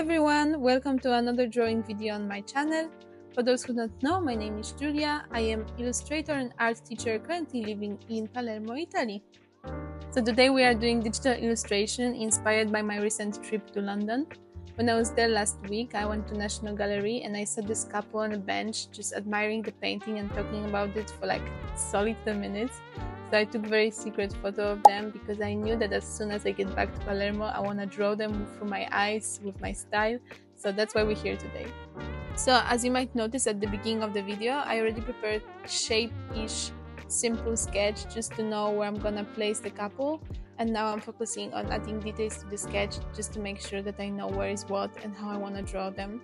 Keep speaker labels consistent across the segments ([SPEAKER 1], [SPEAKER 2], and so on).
[SPEAKER 1] everyone, welcome to another drawing video on my channel. For those who don't know, my name is Julia. I am illustrator and art teacher currently living in Palermo, Italy. So today we are doing digital illustration inspired by my recent trip to London. When I was there last week, I went to National Gallery and I saw this couple on a bench just admiring the painting and talking about it for like solid 10 minutes. So I took a very secret photo of them because I knew that as soon as I get back to Palermo, I want to draw them through my eyes with my style. So that's why we're here today. So as you might notice at the beginning of the video, I already prepared shape-ish simple sketch just to know where I'm gonna place the couple, and now I'm focusing on adding details to the sketch just to make sure that I know where is what and how I want to draw them.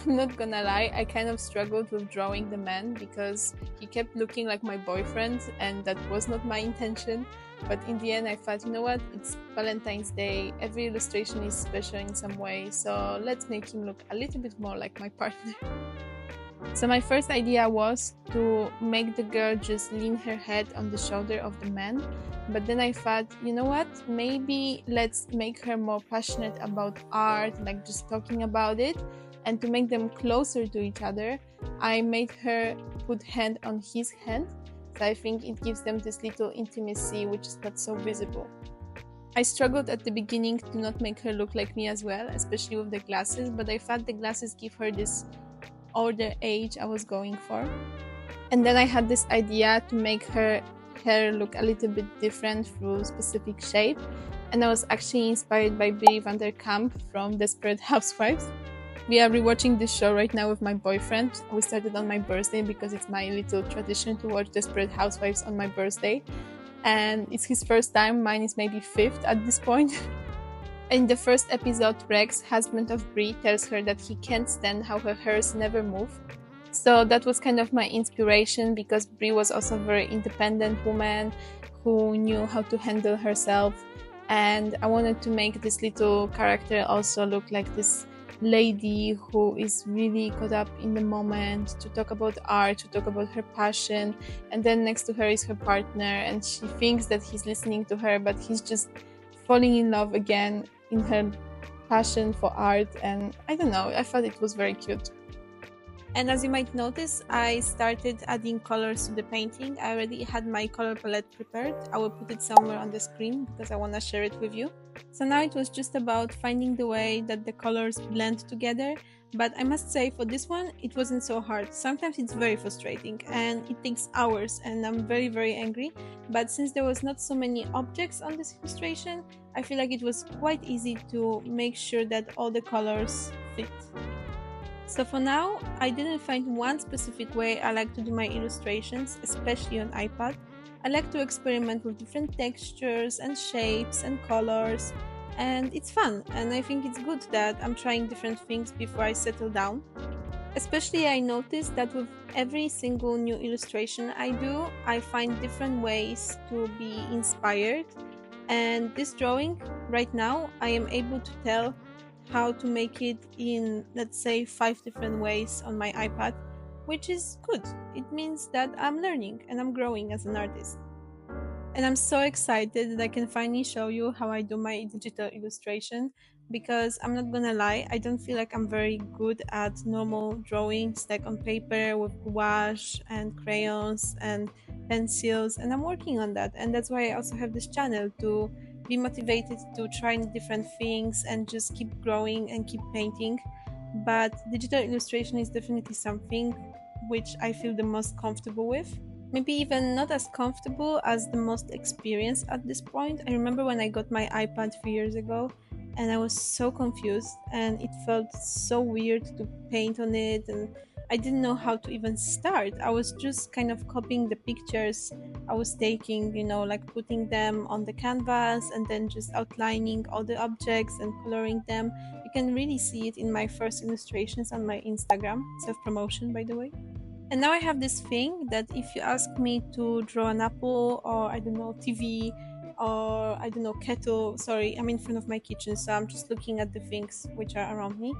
[SPEAKER 1] I'm not gonna lie, I kind of struggled with drawing the man because he kept looking like my boyfriend and that was not my intention, but in the end I thought, you know what, it's Valentine's Day, every illustration is special in some way, so let's make him look a little bit more like my partner. So my first idea was to make the girl just lean her head on the shoulder of the man, but then I thought, you know what, maybe let's make her more passionate about art, like just talking about it, and to make them closer to each other, I made her put hand on his hand, so I think it gives them this little intimacy which is not so visible. I struggled at the beginning to not make her look like me as well, especially with the glasses, but I thought the glasses give her this older age I was going for. And then I had this idea to make her hair look a little bit different through specific shape, and I was actually inspired by Brie van der Kamp from Desperate Housewives. We are rewatching this show right now with my boyfriend. We started on my birthday because it's my little tradition to watch Desperate Housewives on my birthday, and it's his first time, mine is maybe fifth at this point. In the first episode, Rex, husband of Brie, tells her that he can't stand how her hairs never move. So that was kind of my inspiration because Brie was also a very independent woman who knew how to handle herself, and I wanted to make this little character also look like this lady who is really caught up in the moment, to talk about art, to talk about her passion, and then next to her is her partner and she thinks that he's listening to her, but he's just falling in love again in her passion for art, and I don't know, I thought it was very cute. And as you might notice, I started adding colors to the painting. I already had my color palette prepared. I will put it somewhere on the screen because I want to share it with you. So now it was just about finding the way that the colors blend together, but I must say for this one it wasn't so hard. Sometimes it's very frustrating and it takes hours and I'm very angry, but since there was not so many objects on this illustration, I feel like it was quite easy to make sure that all the colors fit. So for now, I didn't find one specific way I like to do my illustrations, especially on iPad. I like to experiment with different textures and shapes and colors, and it's fun, and I think it's good that I'm trying different things before I settle down. Especially I noticed that with every single new illustration I do, I find different ways to be inspired, and this drawing right now I am able to tell how to make it in, let's say, 5 different ways on my iPad, which is good. It means that I'm learning and I'm growing as an artist. And I'm so excited that I can finally show you how I do my digital illustration, because I'm not gonna lie, I don't feel like I'm very good at normal drawings like on paper with gouache and crayons and pencils, and I'm working on that, and that's why I also have this channel to be motivated to try different things and just keep growing and keep painting. But digital illustration is definitely something which I feel the most comfortable with. Maybe even not as comfortable as the most experienced at this point. I remember when I got my iPad 3 years ago and I was so confused and it felt so weird to paint on it, and I didn't know how to even start. I was just kind of copying the pictures I was taking, you know, like putting them on the canvas and then just outlining all the objects and coloring them. You can really see it in my first illustrations on my Instagram, self-promotion by the way. And now I have this thing that if you ask me to draw an apple or I don't know, TV or I don't know, kettle, sorry, I'm in front of my kitchen, so I'm just looking at the things which are around me.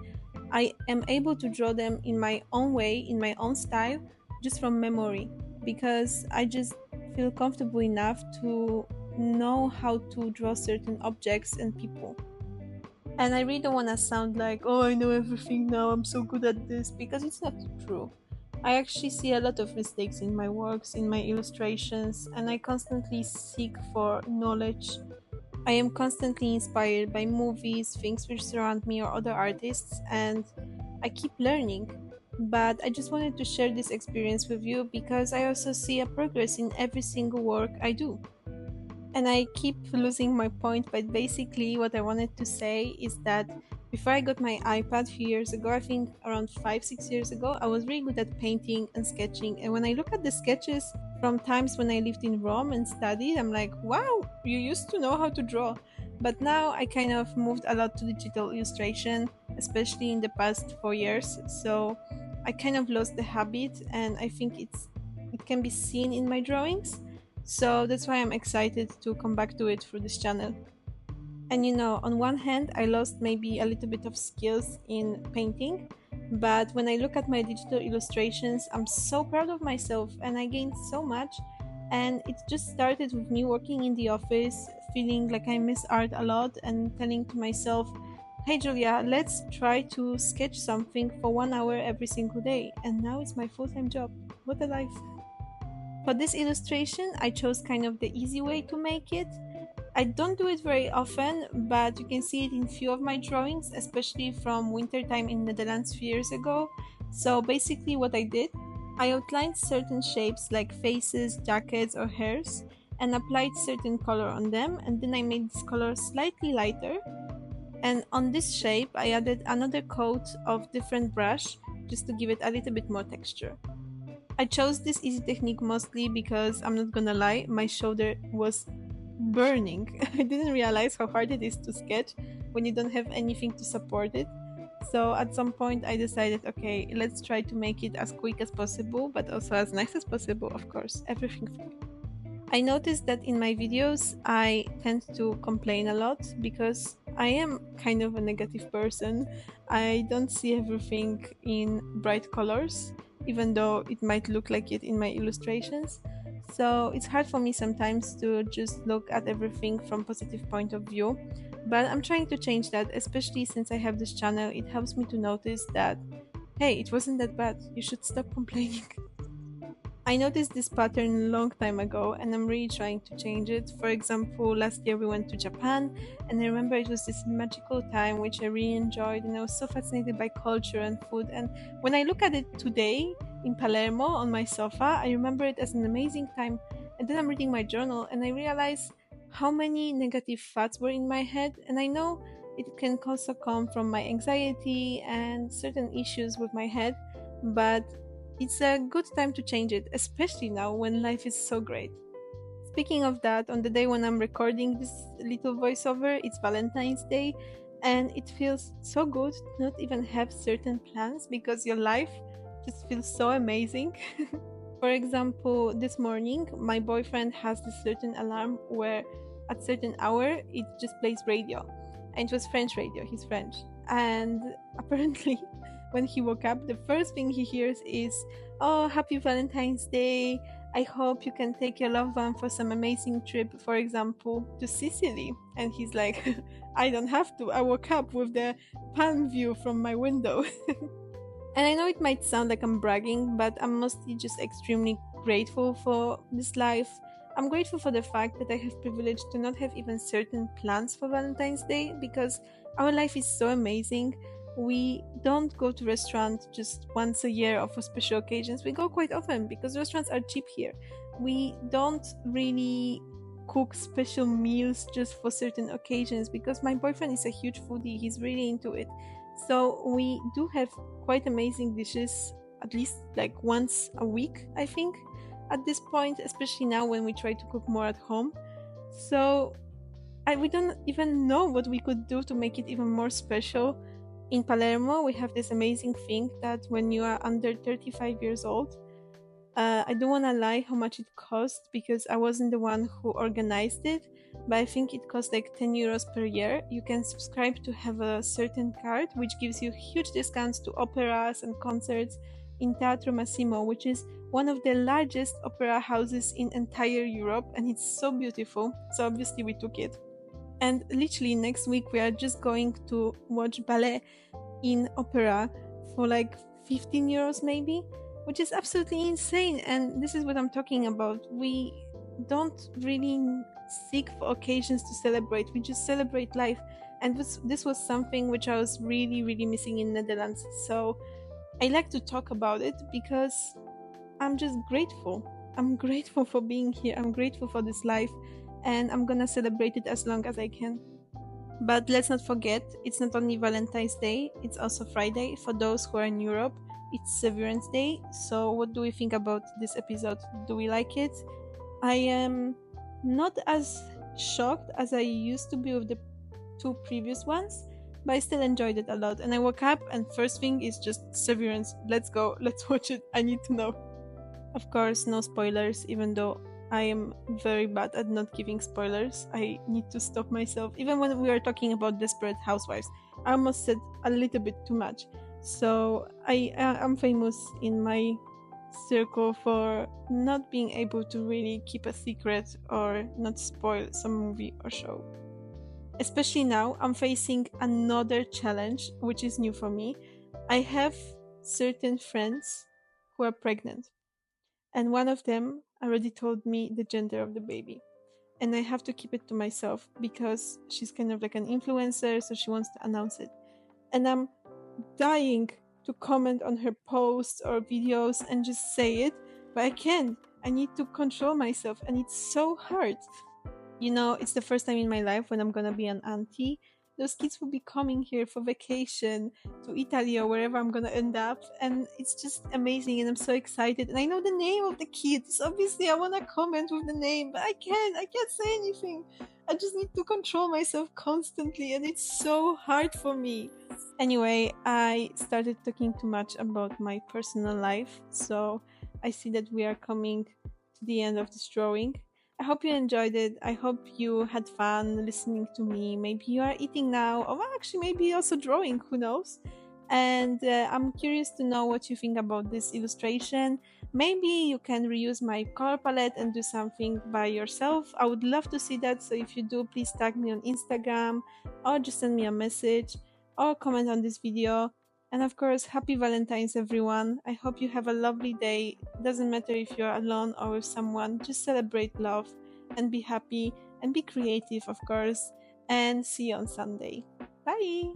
[SPEAKER 1] I am able to draw them in my own way, in my own style, just from memory, because I just feel comfortable enough to know how to draw certain objects and people. And I really don't want to sound like, oh, I know everything now, I'm so good at this, because it's not true. I actually see a lot of mistakes in my works, in my illustrations, and I constantly seek for knowledge. I am constantly inspired by movies, things which surround me, or other artists, and I keep learning. But I just wanted to share this experience with you because I also see a progress in every single work I do. And I keep losing my point, but basically, what I wanted to say is that before I got my iPad a few years ago, I think around 5, 6 years ago, I was really good at painting and sketching. And when I look at the sketches from times when I lived in Rome and studied, I'm like, wow, you used to know how to draw. But now I kind of moved a lot to digital illustration, especially in the past 4 years. So I kind of lost the habit, and I think it can be seen in my drawings. So that's why I'm excited to come back to it through this channel. And on one hand, I lost maybe a little bit of skills in painting, but when I look at my digital illustrations, I'm so proud of myself and I gained so much. And it just started with me working in the office, feeling like I miss art a lot, and telling to myself, hey Julia, let's try to sketch something for 1 hour every single day. And now it's my full-time job. What a life! For this illustration, I chose kind of the easy way to make it. I don't do it very often, but you can see it in few of my drawings, especially from wintertime in Netherlands few years ago. So basically what I did, I outlined certain shapes like faces, jackets or hairs, and applied certain color on them, and then I made this color slightly lighter. And on this shape, I added another coat of different brush just to give it a little bit more texture. I chose this easy technique mostly because I'm not gonna lie, my shoulder was burning. I didn't realize how hard it is to sketch when you don't have anything to support it. So at some point I decided, okay, let's try to make it as quick as possible, but also as nice as possible, of course, everything for you. I noticed that in my videos I tend to complain a lot because I am kind of a negative person. I don't see everything in bright colors, even though it might look like it in my illustrations. So it's hard for me sometimes to just look at everything from positive point of view. But I'm trying to change that, especially since I have this channel. It helps me to notice that, hey, it wasn't that bad. You should stop complaining. I noticed this pattern a long time ago and I'm really trying to change it. For example, last year we went to Japan and I remember it was this magical time which I really enjoyed and I was so fascinated by culture and food. And when I look at it today in Palermo on my sofa, I remember it as an amazing time. And then I'm reading my journal and I realize how many negative thoughts were in my head. And I know it can also come from my anxiety and certain issues with my head, but it's a good time to change it, especially now when life is so great. Speaking of that, on the day when I'm recording this little voiceover, it's Valentine's Day, and it feels so good to not even have certain plans because your life just feels so amazing. For example, this morning, my boyfriend has this certain alarm where at certain hour it just plays radio. And it was French radio, he's French. And apparently when he woke up, the first thing he hears is, oh, happy Valentine's Day. I hope you can take your loved one for some amazing trip, for example, to Sicily. And he's like, I don't have to. I woke up with the palm view from my window. And I know it might sound like I'm bragging, but I'm mostly just extremely grateful for this life. I'm grateful for the fact that I have privilege to not have even certain plans for Valentine's Day because our life is so amazing. We don't go to restaurants just once a year or for special occasions. We go quite often because restaurants are cheap here. We don't really cook special meals just for certain occasions because my boyfriend is a huge foodie. He's really into it. So we do have quite amazing dishes at least like once a week, I think, at this point, especially now when we try to cook more at home. So we don't even know what we could do to make it even more special. In Palermo, we have this amazing thing that when you are under 35 years old, I don't want to lie how much it cost because I wasn't the one who organized it, but I think it costs like 10 euros per year. You can subscribe to have a certain card, which gives you huge discounts to operas and concerts in Teatro Massimo, which is one of the largest opera houses in entire Europe, and it's so beautiful. So obviously we took it. And literally next week we are just going to watch ballet in opera for like 15 euros maybe, which is absolutely insane. And this is what I'm talking about. We don't really seek for occasions to celebrate, we just celebrate life. And this was something which I was really, really missing in Netherlands. So I like to talk about it because I'm just grateful. I'm grateful for being here. I'm grateful for this life, and I'm gonna celebrate it as long as I can. But let's not forget, it's not only Valentine's Day, it's also Friday. For those who are in Europe, it's Severance Day. So, what do we think about this episode? Do we like it? I am not as shocked as I used to be with the two previous ones, but I still enjoyed it a lot. And I woke up, and first thing is just Severance. Let's go, let's watch it. I need to know. Of course, no spoilers, even though I am very bad at not giving spoilers. I need to stop myself. Even when we are talking about Desperate Housewives, I almost said a little bit too much. So I'm famous in my circle for not being able to really keep a secret or not spoil some movie or show. Especially now, I'm facing another challenge, which is new for me. I have certain friends who are pregnant, and one of them already told me the gender of the baby. And I have to keep it to myself because she's kind of like an influencer, so she wants to announce it. And I'm dying to comment on her posts or videos and just say it, but I can't. I need to control myself, and it's so hard. You know, it's the first time in my life when I'm gonna be an auntie. Those kids will be coming here for vacation to Italy or wherever I'm gonna end up, and it's just amazing. And I'm so excited. And I know the name of the kids. Obviously, I wanna comment with the name, but I can't. I can't say anything. I just need to control myself constantly, and it's so hard for me. Anyway, I started talking too much about my personal life, so I see that we are coming to the end of this drawing. I hope you enjoyed it. I hope you had fun listening to me. Maybe you are eating now, or actually, maybe also drawing, who knows? And I'm curious to know what you think about this illustration. Maybe you can reuse my color palette and do something by yourself. I would love to see that. So if you do, please tag me on Instagram or just send me a message or comment on this video. And of course, happy Valentine's, everyone. I hope you have a lovely day. Doesn't matter if you're alone or with someone, just celebrate love and be happy and be creative, of course. And see you on Sunday. Bye!